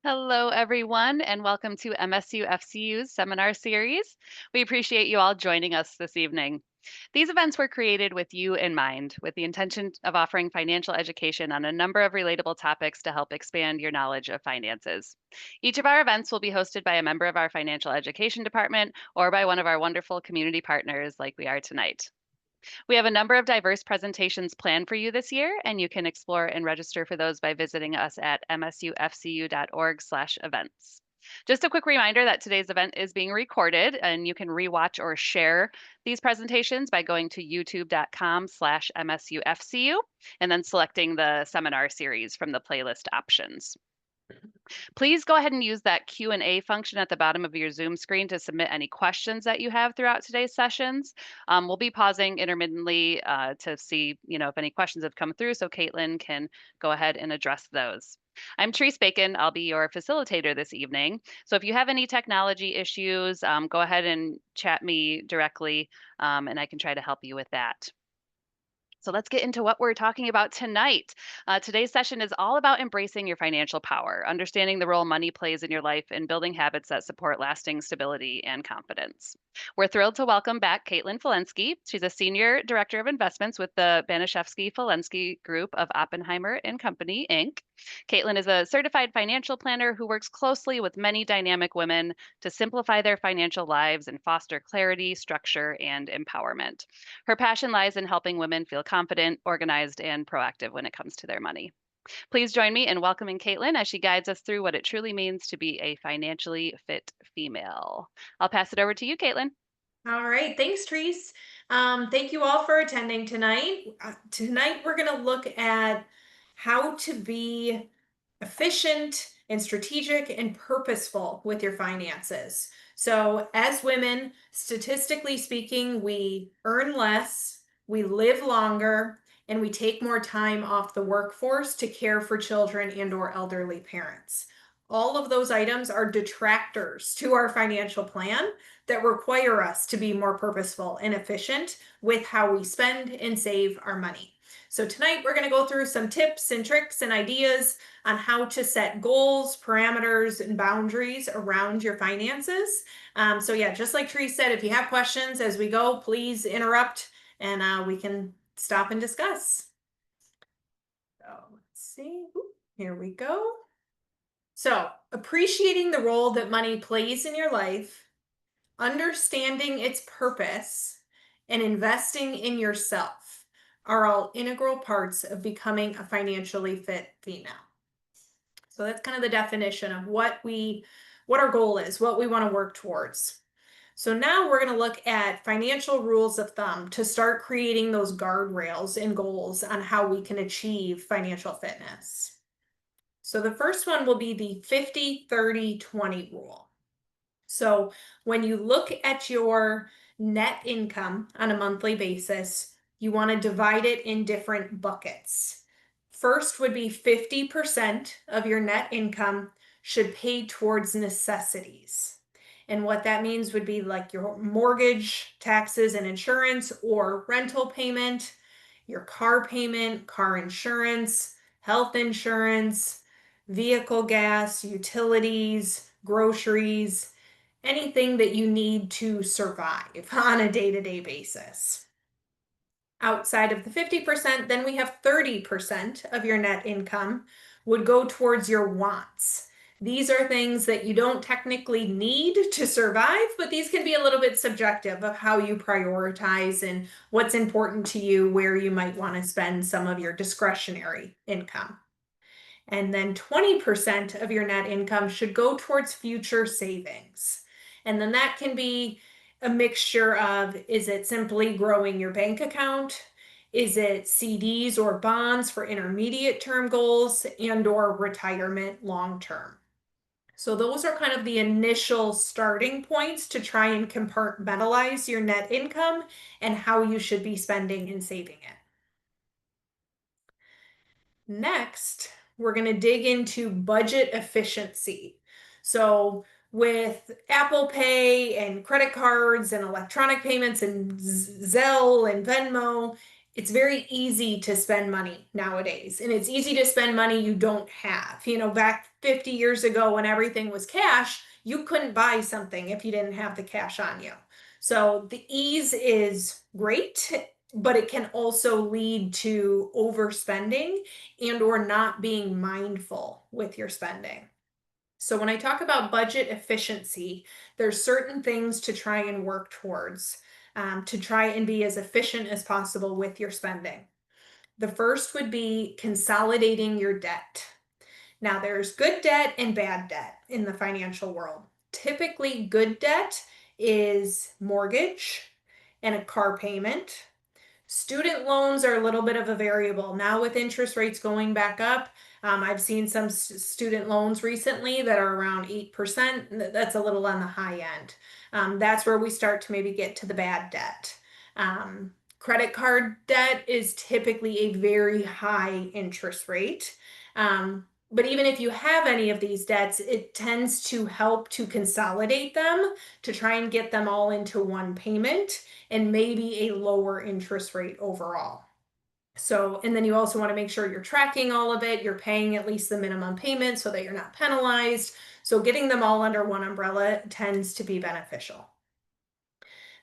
Hello, everyone, and welcome to MSUFCU's seminar series. We appreciate you all joining us this evening. These events were created with you in mind, with the intention of offering financial education on a number of relatable topics to help expand your knowledge of finances. Each of our events will be hosted by a member of our financial education department or by one of our wonderful community partners like we are tonight. We have a number of diverse presentations planned for you this year, and you can explore and register for those by visiting us at msufcu.org/events. Just a quick reminder that today's event is being recorded, and you can rewatch or share these presentations by going to youtube.com/msufcu and then selecting the seminar series from the playlist options. Please go ahead and use that Q&A function at the bottom of your Zoom screen to submit any questions that you have throughout today's sessions. We'll be pausing intermittently to see, if any questions have come through, so Caitlin can go ahead and address those. I'm Therese Bacon. I'll be your facilitator this evening. So if you have any technology issues, go ahead and chat me directly, and I can try to help you with that. So let's get into what we're talking about tonight. Today's session is all about embracing your financial power, understanding the role money plays in your life, and building habits that support lasting stability and confidence. We're thrilled to welcome back Caitlin Falensky. She's a senior director of investments with the Banishevsky Falensky Group of Oppenheimer and Company, Inc. Caitlin is a certified financial planner who works closely with many dynamic women to simplify their financial lives and foster clarity, structure, and empowerment. Her passion lies in helping women feel confident, organized, and proactive when it comes to their money. Please join me in welcoming Caitlin as she guides us through what it truly means to be a financially fit female. I'll pass it over to you, Caitlin. All right, thanks, Therese. Thank you all for attending tonight. Tonight, we're going to look at how to be efficient and strategic and purposeful with your finances. So, as women, statistically speaking, we earn less, we live longer, and we take more time off the workforce to care for children and/or elderly parents. All of those items are detractors to our financial plan that require us to be more purposeful and efficient with how we spend and save our money. So tonight we're going to go through some tips and tricks and ideas on how to set goals, parameters, and boundaries around your finances. So yeah, just like Therese said, if you have questions as we go, please interrupt and we can stop and discuss. So let's see. Here we go. So appreciating the role that money plays in your life, understanding its purpose, and investing in yourself are all integral parts of becoming a financially fit female. So that's kind of the definition of what our goal is, what we want to work towards. So now we're going to look at financial rules of thumb to start creating those guardrails and goals on how we can achieve financial fitness. So the first one will be the 50-30-20 rule. So when you look at your net income on a monthly basis, you want to divide it in different buckets. First would be 50% of your net income should pay towards necessities. And what that means would be like your mortgage, taxes, and insurance, or rental payment, your car payment, car insurance, health insurance, vehicle gas, utilities, groceries, anything that you need to survive on a day-to-day basis. Outside of the 50%, then we have 30% of your net income would go towards your wants. These are things that you don't technically need to survive, but these can be a little bit subjective of how you prioritize and what's important to you, where you might want to spend some of your discretionary income. And then 20% of your net income should go towards future savings. And then that can be a mixture of, is it simply growing your bank account? Is it CDs or bonds for intermediate term goals and/or retirement long term? So those are kind of the initial starting points to try and compartmentalize your net income and how you should be spending and saving it. Next, we're going to dig into budget efficiency. So with Apple Pay and credit cards and electronic payments and Zelle and Venmo, it's very easy to spend money nowadays, and it's easy to spend money you don't have. Back 50 years ago when everything was cash, you couldn't buy something if you didn't have the cash on you. So the ease is great, but it can also lead to overspending and or not being mindful with your spending. So when I talk about budget efficiency, there's certain things to try and work towards, to try and be as efficient as possible with your spending. The first would be consolidating your debt. Now, there's good debt and bad debt in the financial world. Typically, good debt is mortgage and a car payment. Student loans are a little bit of a variable. Now, with interest rates going back up, I've seen some student loans recently that are around 8%. That's a little on the high end. That's where we start to maybe get to the bad debt. Credit card debt is typically a very high interest rate. But even if you have any of these debts, it tends to help to consolidate them to try and get them all into one payment and maybe a lower interest rate overall. So, and then you also want to make sure you're tracking all of it. You're paying at least the minimum payment so that you're not penalized. So, getting them all under one umbrella tends to be beneficial.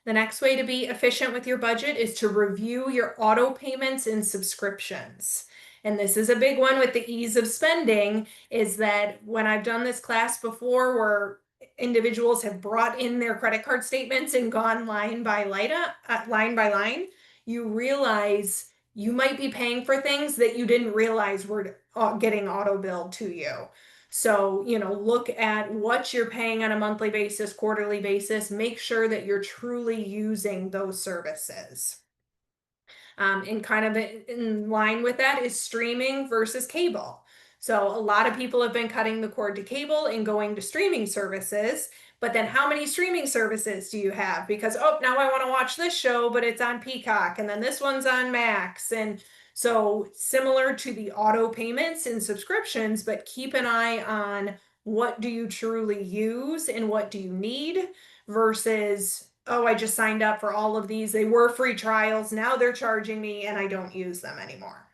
The next way to be efficient with your budget is to review your auto payments and subscriptions. And this is a big one with the ease of spending, is that when I've done this class before where individuals have brought in their credit card statements and gone line by line, you realize you might be paying for things that you didn't realize were getting auto billed to you. So, look at what you're paying on a monthly basis, quarterly basis. Make sure that you're truly using those services. And kind of in line with that is streaming versus cable. So, a lot of people have been cutting the cord to cable and going to streaming services. But then, how many streaming services do you have? Because, oh, now I want to watch this show, but it's on Peacock, and then this one's on Max. And so, similar to the auto payments and subscriptions, but keep an eye on what do you truly use and what do you need versus, oh, I just signed up for all of these. They were free trials. Now they're charging me and I don't use them anymore.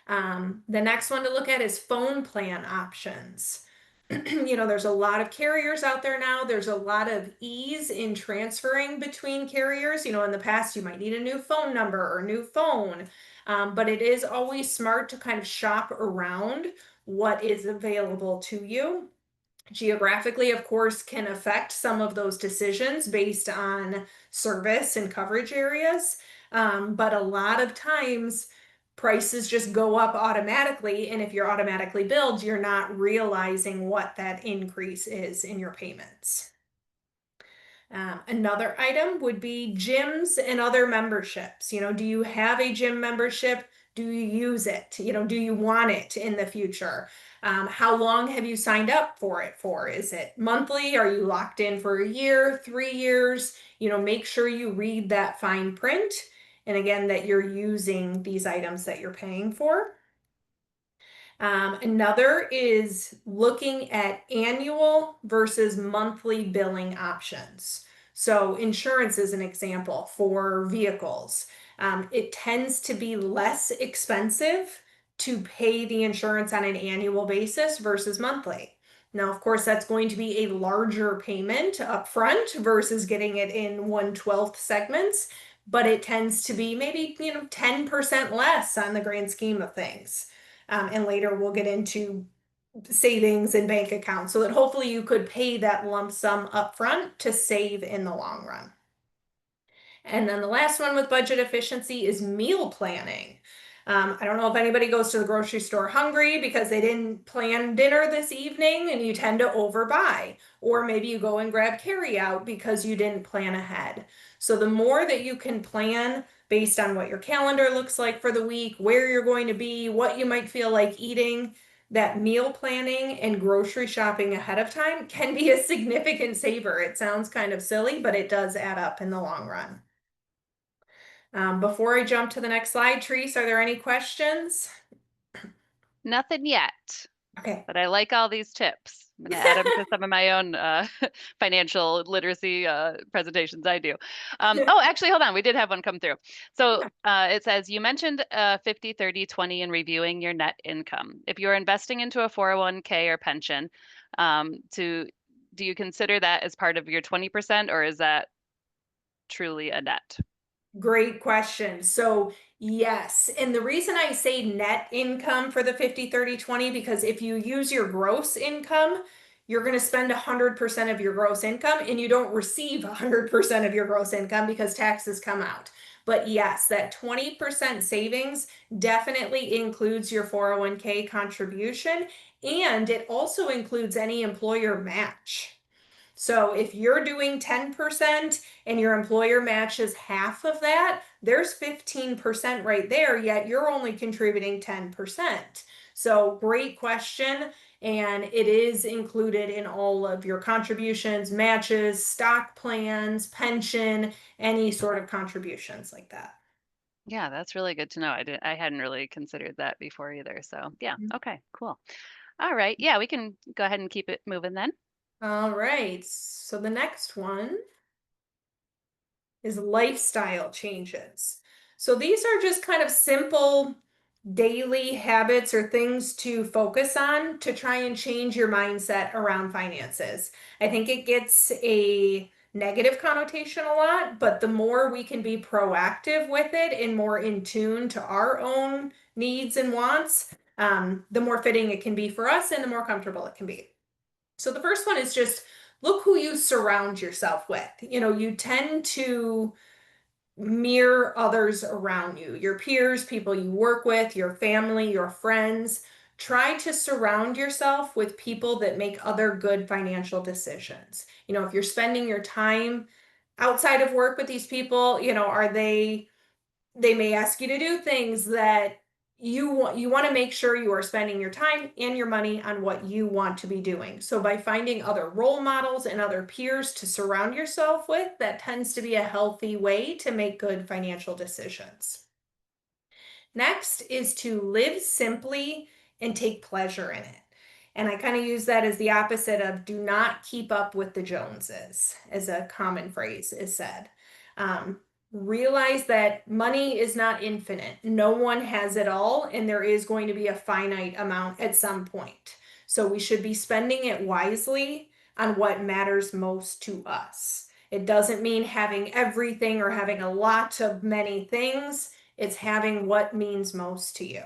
The next one to look at is phone plan options. There's a lot of carriers out there now. There's a lot of ease in transferring between carriers. In the past, you might need a new phone number or a new phone, but it is always smart to kind of shop around what is available to you. Geographically, of course, can affect some of those decisions based on service and coverage areas. But a lot of times, prices just go up automatically. And if you're automatically billed, you're not realizing what that increase is in your payments. Another item would be gyms and other memberships. Do you have a gym membership? Do you use it? Do you want it in the future? How long have you signed up for it for? Is it monthly? Are you locked in for a year, 3 years? Make sure you read that fine print. And again, that you're using these items that you're paying for. Another is looking at annual versus monthly billing options. So, insurance is an example for vehicles. It tends to be less expensive to pay the insurance on an annual basis versus monthly. Now, of course, that's going to be a larger payment upfront versus getting it in 1/12 segments, but it tends to be maybe 10% less on the grand scheme of things. And later we'll get into savings and bank accounts so that hopefully you could pay that lump sum upfront to save in the long run. And then the last one with budget efficiency is meal planning. I don't know if anybody goes to the grocery store hungry because they didn't plan dinner this evening and you tend to overbuy. Or maybe you go and grab carry out because you didn't plan ahead. So the more that you can plan based on what your calendar looks like for the week, where you're going to be, what you might feel like eating, that meal planning and grocery shopping ahead of time can be a significant saver. It sounds kind of silly, but it does add up in the long run. Before I jump to the next slide, Therese, are there any questions? Nothing yet. Okay. But I like all these tips. I'm gonna add them to some of my own financial literacy presentations I do. Oh, actually, hold on. We did have one come through. So it says, you mentioned 50, 30, 20 in reviewing your net income. If you're investing into a 401k or pension, to do you consider that as part of your 20% or is that truly a net? Great question. So, yes. And the reason I say net income for the 50, 30, 20, because if you use your gross income, you're going to spend 100% of your gross income and you don't receive 100% of your gross income because taxes come out. But yes, that 20% savings definitely includes your 401k contribution, and it also includes any employer match. So if you're doing 10% and your employer matches half of that, there's 15% right there, yet you're only contributing 10%. So great question. And it is included in all of your contributions, matches, stock plans, pension, any sort of contributions like that. Yeah, that's really good to know. I hadn't really considered that before either. So yeah, okay, cool. All right. Yeah, we can go ahead and keep it moving then. All right. So the next one is lifestyle changes. So these are just kind of simple daily habits or things to focus on to try and change your mindset around finances. I think it gets a negative connotation a lot, but the more we can be proactive with it and more in tune to our own needs and wants, the more fitting it can be for us and the more comfortable it can be. So the first one is just look who you surround yourself with. You tend to mirror others around you, your peers, people you work with, your family, your friends. Try to surround yourself with people that make other good financial decisions. If you're spending your time outside of work with these people, are they may ask you to do things that you want to make sure you are spending your time and your money on what you want to be doing. So by finding other role models and other peers to surround yourself with, that tends to be a healthy way to make good financial decisions. Next is to live simply and take pleasure in it. And I kind of use that as the opposite of do not keep up with the Joneses, as a common phrase is said. Um, Realize that money is not infinite. No one has it all, and there is going to be a finite amount at some point. So we should be spending it wisely on what matters most to us. It doesn't mean having everything or having a lot of many things. It's having what means most to you.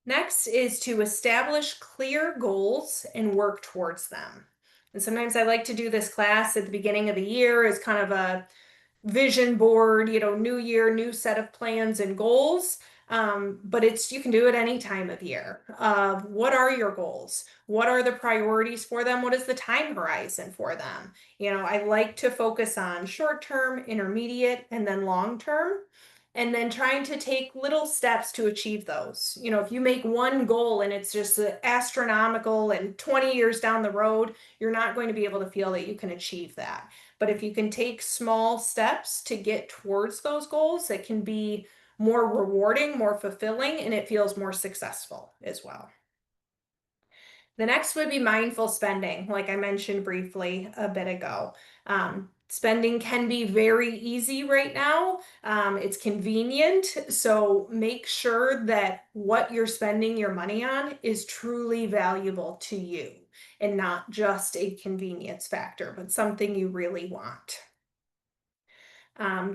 Next is to establish clear goals and work towards them. And sometimes I like to do this class at the beginning of the year as kind of a vision board, new year, new set of plans and goals. But you can do it any time of year. What are your goals? What are the priorities for them? What is the time horizon for them? I like to focus on short term, intermediate, and then long term. And then trying to take little steps to achieve those. If you make one goal and it's just astronomical and 20 years down the road, you're not going to be able to feel that you can achieve that. But if you can take small steps to get towards those goals, it can be more rewarding, more fulfilling, and it feels more successful as well. The next would be mindful spending, like I mentioned briefly a bit ago. Spending can be very easy right now. It's convenient. So make sure that what you're spending your money on is truly valuable to you and not just a convenience factor, but something you really want.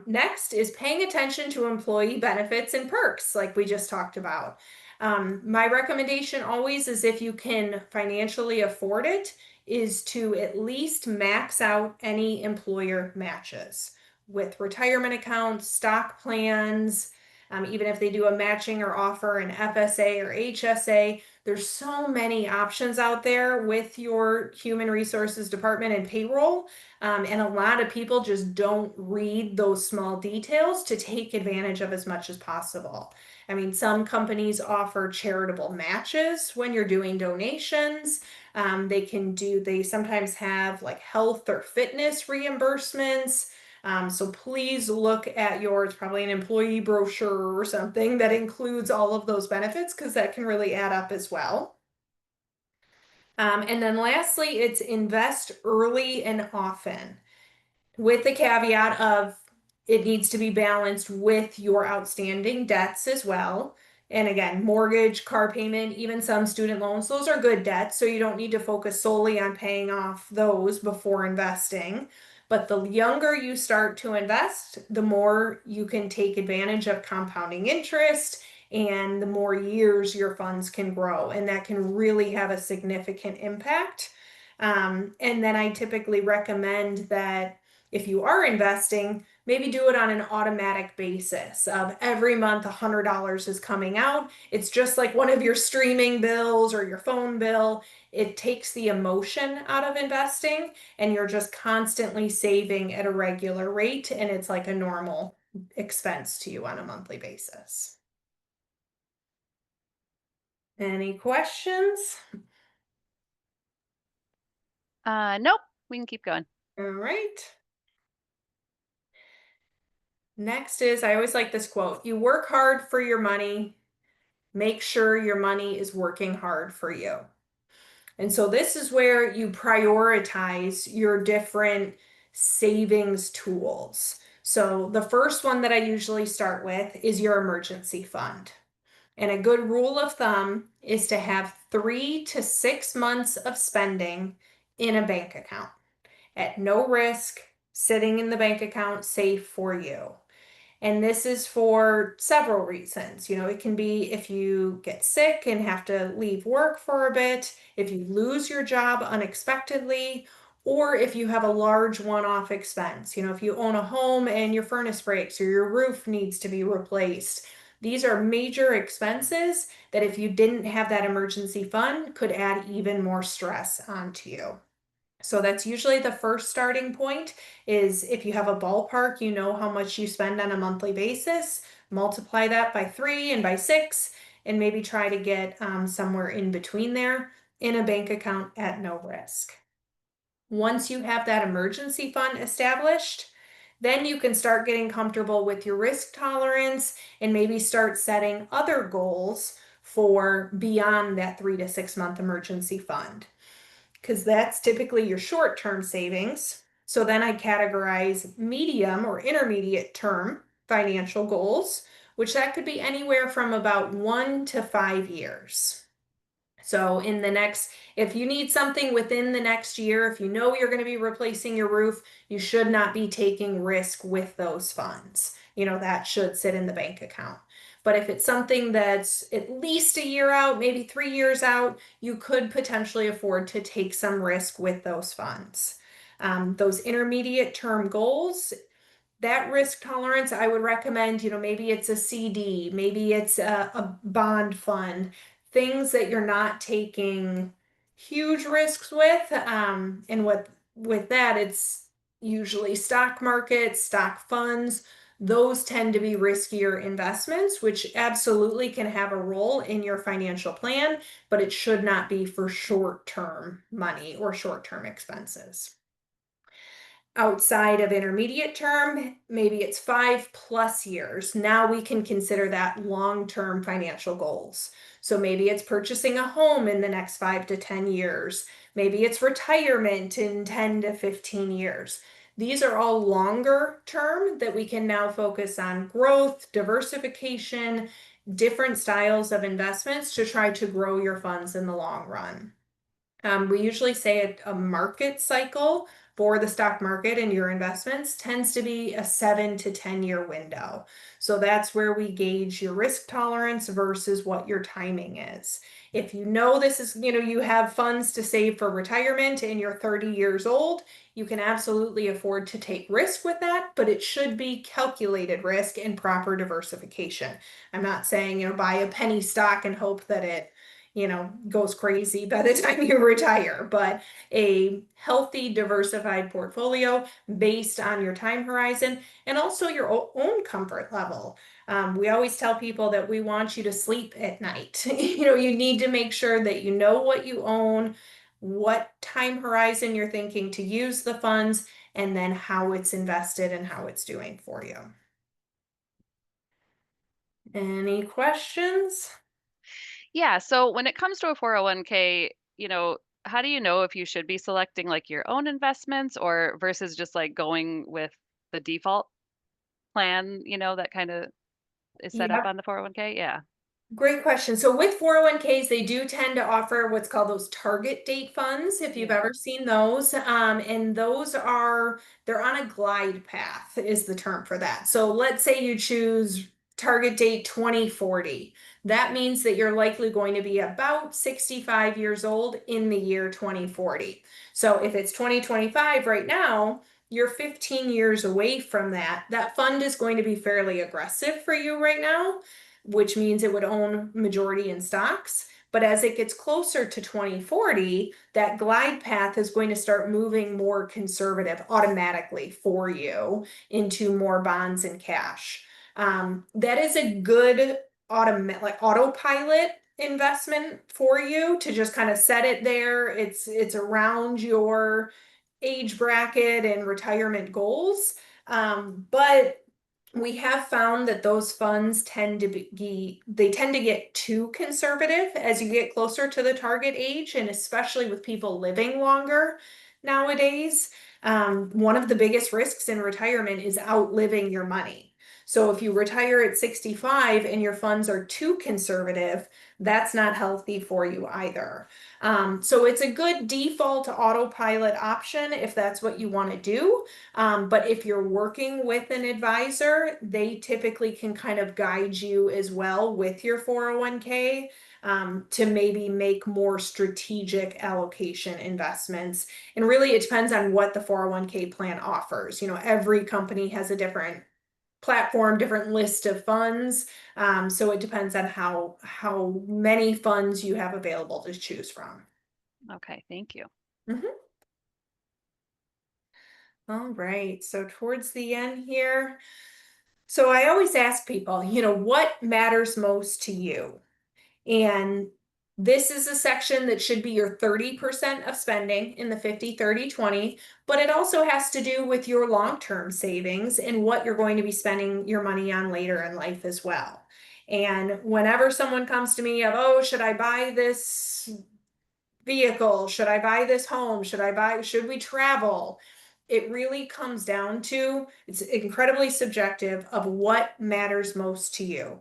Next is paying attention to employee benefits and perks, like we just talked about. My recommendation always is if you can financially afford it, is to at least max out any employer matches with retirement accounts, stock plans, even if they do a matching or offer an FSA or HSA. There's so many options out there with your human resources department and payroll. And a lot of people just don't read those small details to take advantage of as much as possible. I mean, some companies offer charitable matches when you're doing donations. They sometimes have like health or fitness reimbursements. So please look at yours, probably an employee brochure or something that includes all of those benefits because that can really add up as well. And then lastly, it's invest early and often, with the caveat of it needs to be balanced with your outstanding debts as well. And again, mortgage, car payment, even some student loans, those are good debts. So you don't need to focus solely on paying off those before investing. But the younger you start to invest, the more you can take advantage of compounding interest and the more years your funds can grow. And that can really have a significant impact. And then I typically recommend that if you are investing, maybe do it on an automatic basis of every month $100 is coming out. It's just like one of your streaming bills or your phone bill. It takes the emotion out of investing and you're just constantly saving at a regular rate and it's like a normal expense to you on a monthly basis. Any questions? Nope, we can keep going. All right. Next is, I always like this quote: you work hard for your money, make sure your money is working hard for you. And so this is where you prioritize your different savings tools. So the first one that I usually start with is your emergency fund. And a good rule of thumb is to have 3 to 6 months of spending in a bank account at no risk, sitting in the bank account safe for you. And this is for several reasons. You know, it can be if you get sick and have to leave work for a bit, if you lose your job unexpectedly, or if you have a large one-off expense. You know, if you own a home and your furnace breaks or your roof needs to be replaced. These are major expenses that if you didn't have that emergency fund could add even more stress onto you. So that's usually the first starting point is if you have a ballpark, you know how much you spend on a monthly basis, multiply that by 3 and by 6, and maybe try to get somewhere in between there in a bank account at no risk. Once you have that emergency fund established, then you can start getting comfortable with your risk tolerance and maybe start setting other goals for beyond that 3 to 6 month emergency fund, because that's typically your short-term savings. So then I categorize medium or intermediate term financial goals, which that could be anywhere from about 1 to 5 years. So in the next, if you need something within the next year, if you know you're going to be replacing your roof, you should not be taking risk with those funds. You know, that should sit in the bank account. But if it's something that's at least a year out, maybe 3 years out, you could potentially afford to take some risk with those funds. Those intermediate term goals, that risk tolerance, I would recommend, you know, maybe it's a CD, maybe it's a bond fund, things that you're not taking huge risks with. And with that, it's usually stock markets, stock funds. Those tend to be riskier investments, which absolutely can have a role in your financial plan, but it should not be for short-term money or short-term expenses. Outside of intermediate term, maybe it's 5+ years. Now we can consider that long-term financial goals. So maybe it's purchasing a home in the next 5 to 10 years. Maybe it's retirement in 10 to 15 years. These are all longer term that we can now focus on growth, diversification, different styles of investments to try to grow your funds in the long run. We usually say a market cycle for the stock market and your investments tends to be a 7 to 10 year window. So that's where we gauge your risk tolerance versus what your timing is. If you know this is, you know, you have funds to save for retirement and you're 30 years old, you can absolutely afford to take risk with that, but it should be calculated risk and proper diversification. I'm not saying, you know, buy a penny stock and hope that it, you know, goes crazy by the time you retire, but a healthy, diversified portfolio based on your time horizon and also your own comfort level. We always tell people that we want you to sleep at night. You know, you need to make sure that you know what you own, what time horizon you're thinking to use the funds, and then how it's invested and how it's doing for you. Any questions? Yeah. So when it comes to a 401k, how do you know if you should be selecting like your own investments or versus just like going with the default plan, that kind of is set up Yeah. on the 401k? Yeah. Great question. So with 401ks, they do tend to offer what's called those target date funds, if you've Yeah. ever seen those. And they're on a glide path is the term for that. So let's say you choose target date 2040. That means that you're likely going to be about 65 years old in the year 2040. So if it's 2025 right now, you're 15 years away from that. That fund is going to be fairly aggressive for you right now, which means it would own majority in stocks. But as it gets closer to 2040, that glide path is going to start moving more conservative automatically for you into more bonds and cash. That is a good autopilot investment for you to just kind of set it there. It's around your age bracket and retirement goals. But we have found that those funds tend to they tend to get too conservative as you get closer to the target age, and especially with people living longer nowadays. One of the biggest risks in retirement is outliving your money. So if you retire at 65 and your funds are too conservative, that's not healthy for you either. So it's a good default autopilot option if that's what you want to do. But if you're working with an advisor, they typically can kind of guide you as well with your 401k, to maybe make more strategic allocation investments. And really, it depends on what the 401k plan offers. Every company has a different platform, different list of funds. So it depends on how many funds you have available to choose from. Okay. Thank you. Mhm. All right. So towards the end here, so I always ask people, what matters most to you? And this is a section that should be your 30% of spending in the 50-30-20, but it also has to do with your long-term savings and what you're going to be spending your money on later in life as well. And whenever someone comes to me of, oh, should I buy this vehicle? Should I buy this home? Should we travel? It really comes down to, it's incredibly subjective of what matters most to you.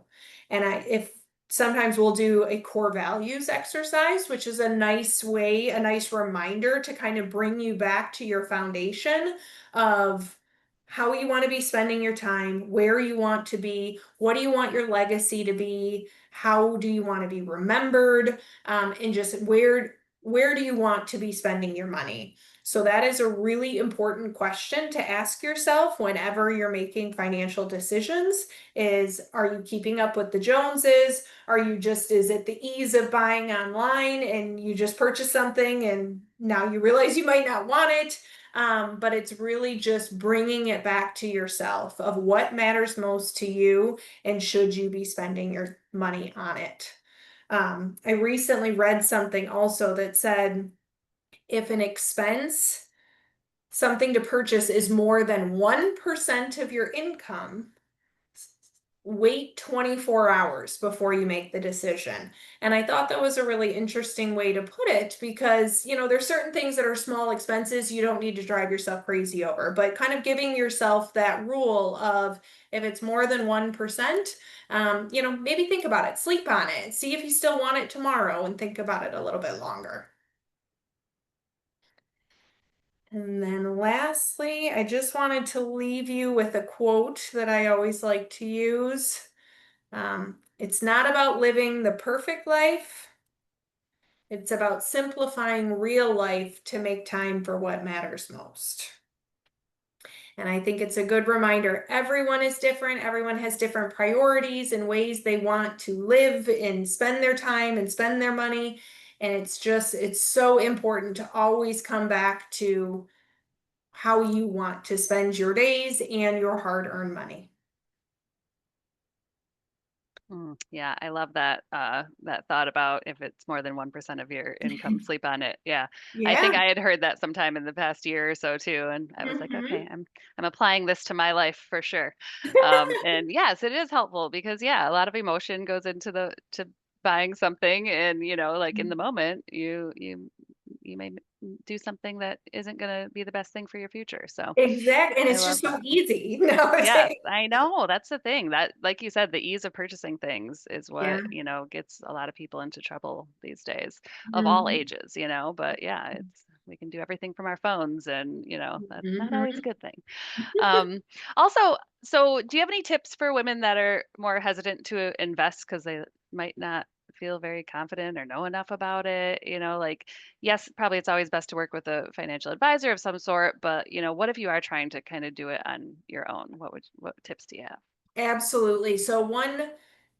And if sometimes we'll do a core values exercise, which is a nice way, a nice reminder to kind of bring you back to your foundation of how you want to be spending your time, where you want to be, what do you want your legacy to be, how do you want to be remembered, and just where do you want to be spending your money? So that is a really important question to ask yourself whenever you're making financial decisions is, are you keeping up with the Joneses? Is it the ease of buying online and you just purchase something and now you realize you might not want it? But it's really just bringing it back to yourself of what matters most to you and should you be spending your money on it? I recently read something also that said if an expense, something to purchase, is more than 1% of your income, wait 24 hours before you make the decision. And I thought that was a really interesting way to put it because, there's certain things that are small expenses you don't need to drive yourself crazy over, but kind of giving yourself that rule of if it's more than 1%, maybe think about it, sleep on it, see if you still want it tomorrow and think about it a little bit longer. And then lastly, I just wanted to leave you with a quote that I always like to use. It's not about living the perfect life. It's about simplifying real life to make time for what matters most. And I think it's a good reminder. Everyone is different. Everyone has different priorities and ways they want to live and spend their time and spend their money. And it's so important to always come back to how you want to spend your days and your hard-earned money. Yeah, I love that that thought about if it's more than 1% of your income, sleep on it. Yeah. I think Yeah. I had heard that sometime in the past year or so too, and I was like, okay, Mhm. I'm applying this to my life for sure. And yes, it is helpful because yeah, a lot of emotion goes into the to buying something, and like in the moment, you may do something that isn't going to be the best thing for your future. So Exactly, and I it's love just so that. easy Yes, nowadays. I know. That's the thing. That, like you said, the ease of purchasing things is Yeah. what, gets a lot of people into trouble these days of all Mhm. ages. But yeah, we can do everything from our phones, and that's not always a Mhm. good thing. Um Also, so do you have any tips for women that are more hesitant to invest because they might not feel very confident or know enough about it? Like, yes, probably it's always best to work with a financial advisor of some sort, but what if you are trying to kind of do it on your own? What tips do you have? Absolutely. So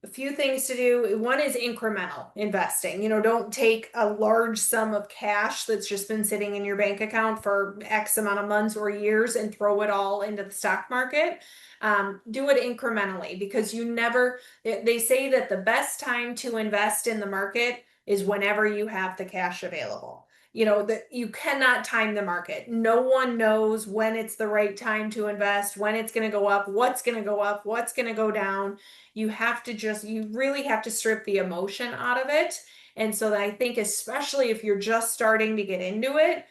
a few things to do. One is incremental investing. Don't take a large sum of cash that's just been sitting in your bank account for X amount of months or years and throw it all into the stock market. Do it incrementally because they say that the best time to invest in the market is whenever you have the cash available. That you cannot time the market. No one knows when it's the right time to invest, when it's going to go up, what's going to go up, what's going to go down. You really have to strip the emotion out of it. And so I think, especially if you're just starting to get into it,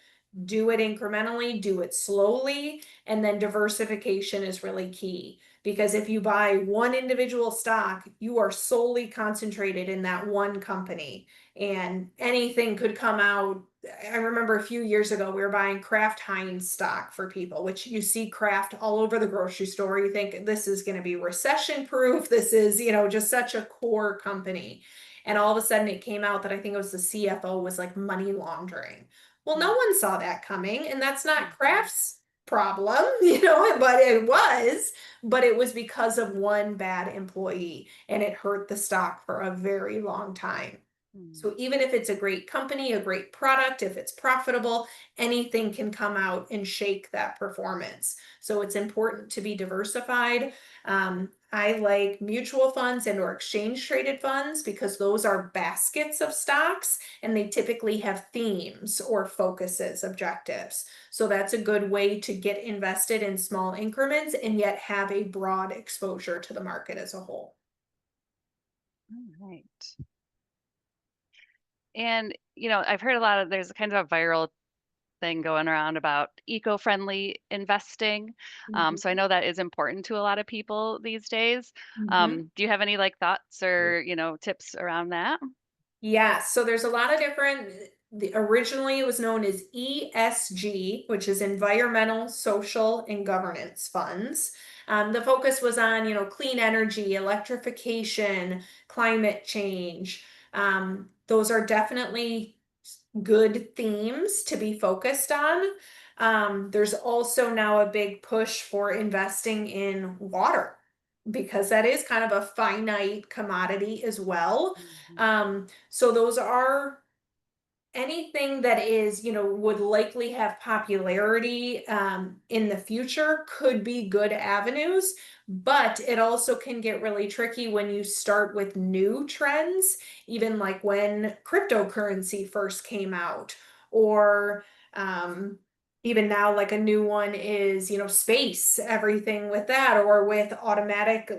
do it incrementally, do it slowly, and then diversification is really key. Because if you buy one individual stock, you are solely concentrated in that one company, and anything could come out. I remember a few years ago, we were buying Kraft Heinz stock for people, which you see Kraft all over the grocery store. You think this is going to be recession proof. This is, just such a core company. And all of a sudden it came out that I think it was the CFO was like money laundering. Well, no one saw that coming, and that's not Mhm. Kraft's problem, but it was because of one bad employee, and it hurt the stock for a very long time. Mhm. So even if it's a great company, a great product, if it's profitable, anything can come out and shake that performance. So it's important to be diversified. I like mutual funds and or exchange traded funds because those are baskets of stocks and they typically have themes or focuses, objectives. So that's a good way to get invested in small increments and yet have a broad exposure to the market as a whole. All right. And I've heard there's kind of a viral thing going around about eco-friendly investing. So I Mhm. know that is important to a lot of people these days. Mhm. Do you have any like thoughts or, tips around that? Yes, so there's a lot of originally it was known as ESG, which is environmental, social, and governance funds. The focus was on, clean energy, electrification, climate change. Those are definitely good themes to be focused on. There's also now a big push for investing in water because that is kind of a finite commodity as well. Mhm. So those are anything that is, would likely have popularity in the future could be good avenues, but it also can get really tricky when you start with new trends, even like when cryptocurrency first came out, or um, even now, like a new one is, space, everything with that, or with automatic,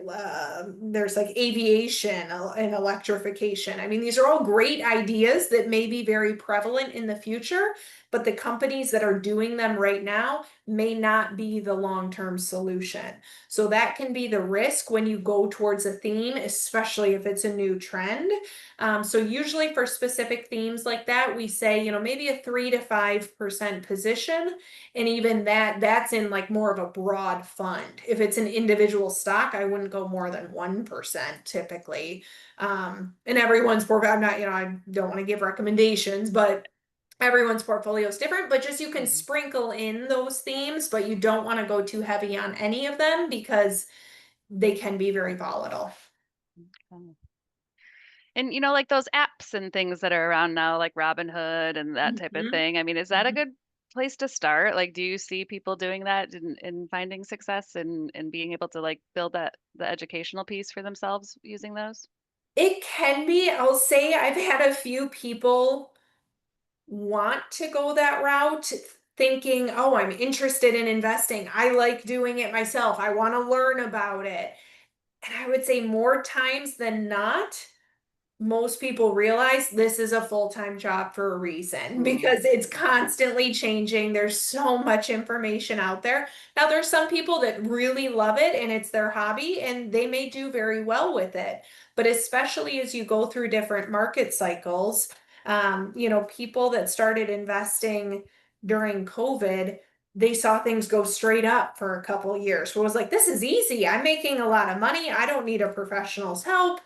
there's like aviation and electrification. I mean, these are all great ideas that may be very prevalent in the future, but the companies that are doing them right now may not be the long-term solution. So that can be the risk when you go towards a theme, especially if it's a new trend. So usually for specific themes like that, we say, maybe a 3 to 5% position. And even that's in like more of a broad fund. If it's an individual stock, I wouldn't go more than 1% typically. And everyone's portfolio, I'm not, I don't want to give recommendations, but everyone's portfolio is different, but just you can Mhm. sprinkle in those themes, but you don't want to go too heavy on any of them because they can be very volatile. Okay. And like those apps and things that are around now, like Robinhood and that type of Mhm. thing. I mean, is that a Mhm. good place to start? Like, do you see people doing that in finding success and being able to like build that the educational piece for themselves using those? It can be. I'll say I've had a few people want to go that route, thinking, oh, I'm interested in investing. I like doing it myself. I want to learn about it. And I would say more times than not, most people realize this is a full-time job for a reason Mm, because it's constantly changing. There's so much information out there. Now, there's some people that really love it and it's their hobby and they may do very well with it. But especially as you go through different market cycles, people that started investing during COVID, they saw things go straight up for a couple of years. So it was like, this is easy. I'm making a lot of money. I don't need a professional's help.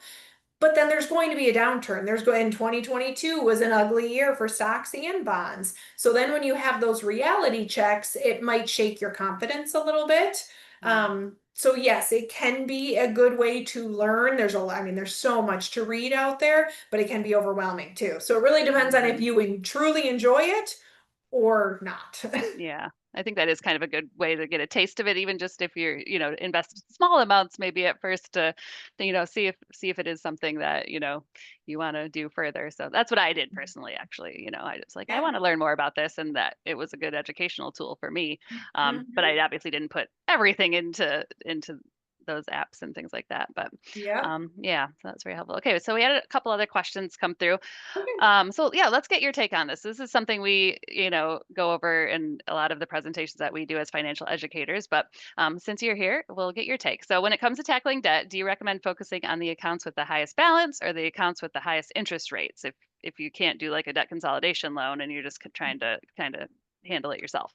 But then there's going to be a downturn. There's going in 2022 was an ugly year for stocks and bonds. So then when you have those reality checks, it might shake your confidence a little bit. mm, So yes, it can be a good way to learn. There's a lot, I mean, there's so much to read out there, but it can be overwhelming too. So it really depends on if mhm. you truly enjoy it or not. Yeah, I think that is kind of a good way to get a taste of it, even just if you're, invest small amounts maybe at first to, see if it is something that, you want to do further. So that's what I did personally, actually. I was like, I Yeah. want to learn more about this, and that it was a good educational tool for me. But Mhm. I obviously didn't put everything into those apps and things like that. But Yep. yeah, so that's very helpful. Okay, so we had a couple other questions come through. Okay. So yeah, let's get your take on this. This is something we, go over in a lot of the presentations that we do as financial educators. But since you're here, we'll get your take. So when it comes to tackling debt, do you recommend focusing on the accounts with the highest balance or the accounts with the highest interest rates? If you can't do like a debt consolidation loan and you're just trying to kind of handle it yourself.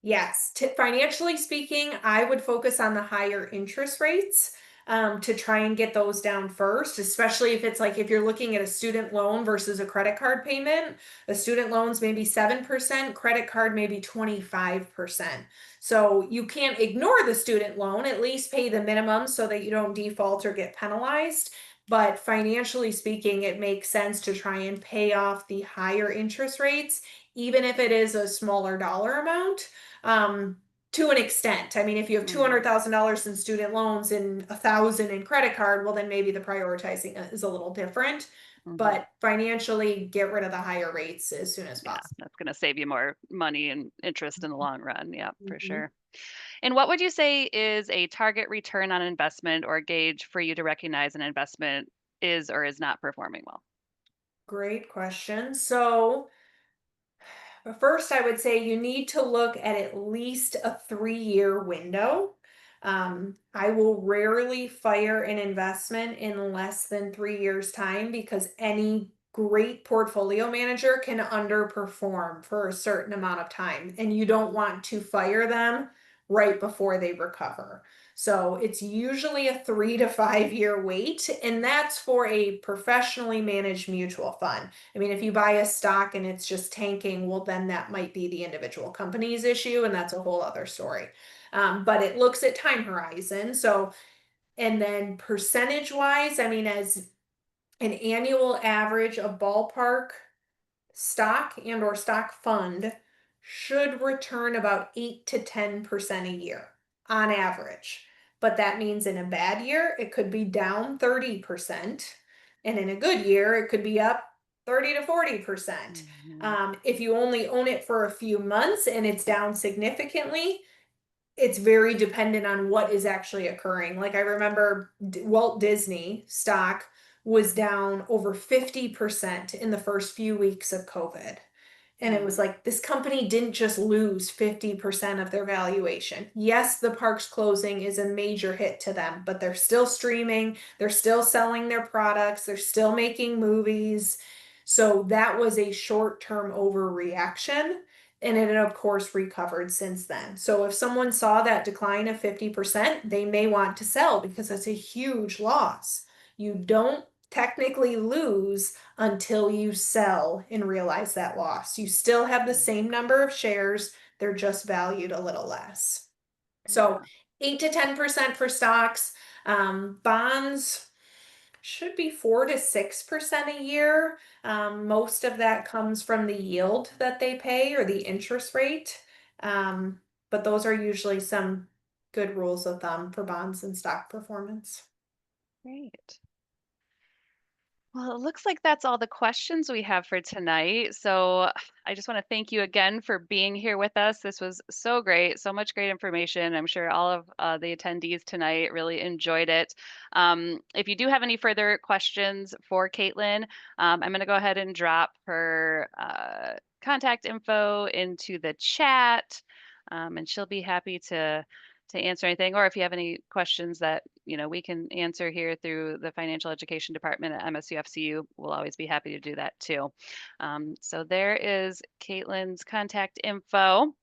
Yes, financially speaking, I would focus on the higher interest rates to try and get those down first, especially if it's like if you're looking at a student loan versus a credit card payment. A student loan's maybe 7%, credit card maybe 25%. So you can't ignore the student loan, at least pay the minimum so that you don't default or get penalized. But financially speaking, it makes sense to try and pay off the higher interest rates, even if it is a smaller dollar amount um, to an extent. I mean, if you have Hmm. $200,000 in student loans and 1,000 in credit card, well, then maybe the prioritizing is a little different. Hmm. But financially, get rid of the higher rates as soon as Yeah, possible. that's going to save you more money and interest in the long run. Yeah, for Mhm. sure. And what would you say is a target return on investment or gauge for you to recognize an investment is or is not performing well? Great question. So, but first, I would say you need to look at least a 3-year window. I will rarely fire an investment in less than 3 years' time because any great portfolio manager can underperform for a certain amount of time, and you don't want to fire them right before they recover. So it's usually a 3 to 5 year wait, and that's for a professionally managed mutual fund. I mean, if you buy a stock and it's just tanking, well, then that might be the individual company's issue, and that's a whole other story. But it looks at time horizon. So, and then percentage wise, I mean, as an annual average, a ballpark stock and or stock fund should return about 8 to 10% a year on average. But that means in a bad year, it could be down 30%. And in a good year, it could be up 30 to 40%. Hmm. If you only own it for a few months and it's down significantly, it's very dependent on what is actually occurring. Like I remember Walt Disney stock was down over 50% in the first few weeks of COVID. And it was Hmm. like this company didn't just lose 50% of their valuation. Yes, the park's closing is a major hit to them, but they're still streaming, they're still selling their products, they're still making movies. So that was a short-term overreaction. And it, of course, recovered since then. So if someone saw that decline of 50%, they may want to sell because that's a huge loss. You don't technically lose until you sell and realize that loss. You still have the same number of shares, they're just valued a little less. So Yeah. 8 to 10% for stocks. Bonds, Should be 4 to 6% a year. Most of that comes from the yield that they pay or the interest rate. But those are usually some good rules of thumb for bonds and stock performance. Great. Well, it looks like that's all the questions we have for tonight. So I just want to thank you again for being here with us. This was so great, so much great information. I'm sure all of the attendees tonight really enjoyed it. If you do have any further questions for Caitlin, I'm going to go ahead and drop her contact info into the chat, and she'll be happy to answer anything, or if you have any questions that we can answer here through the financial education department at MSUFCU, we'll always be happy to do that too. So there is Caitlin's contact info.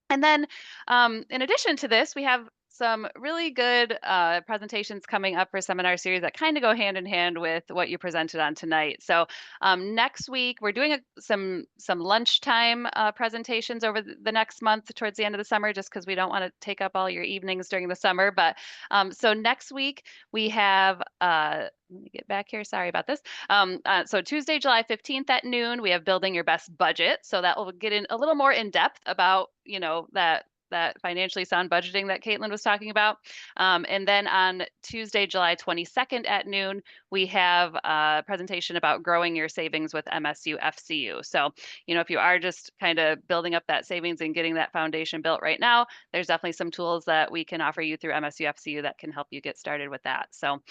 And then in addition to this, we have some really good presentations coming up for seminar series that kind of go hand in hand with what you presented on tonight. So next week, we're doing some lunchtime presentations over the next month towards the end of the summer, just because we don't want to take up all your evenings during the summer. But so next week, we have let me get back here. Sorry about this. So Tuesday, July 15th at noon, we have Building Your Best Budget. So that will get in a little more in depth about, that financially sound budgeting that Caitlin was talking about. And then on Tuesday, July 22nd at noon, we have a presentation about growing your savings with MSU FCU. So, if you are just kind of building up that savings and getting that foundation built right now, there's definitely some tools that we can offer you through MSU FCU that can help you get started with that. So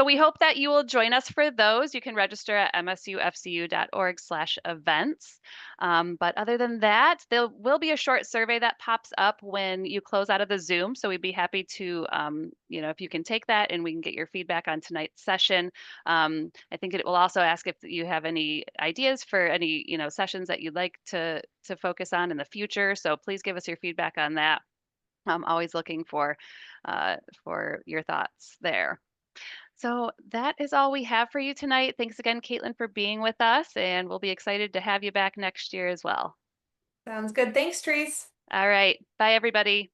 we hope that you will join us for those. You can register at msufcu.org/events. But other than that, there will be a short survey that pops up when you close out of the Zoom. So we'd be happy to, if you can take that and we can get your feedback on tonight's session. I think it will also ask if you have any ideas for any, sessions that you'd like to focus on in the future. So please give us your feedback on that. I'm always looking for your thoughts there. So that is all we have for you tonight. Thanks again, Caitlin, for being with us, and we'll be excited to have you back next year as well. Sounds good. Thanks, Therese. All right. Bye, everybody.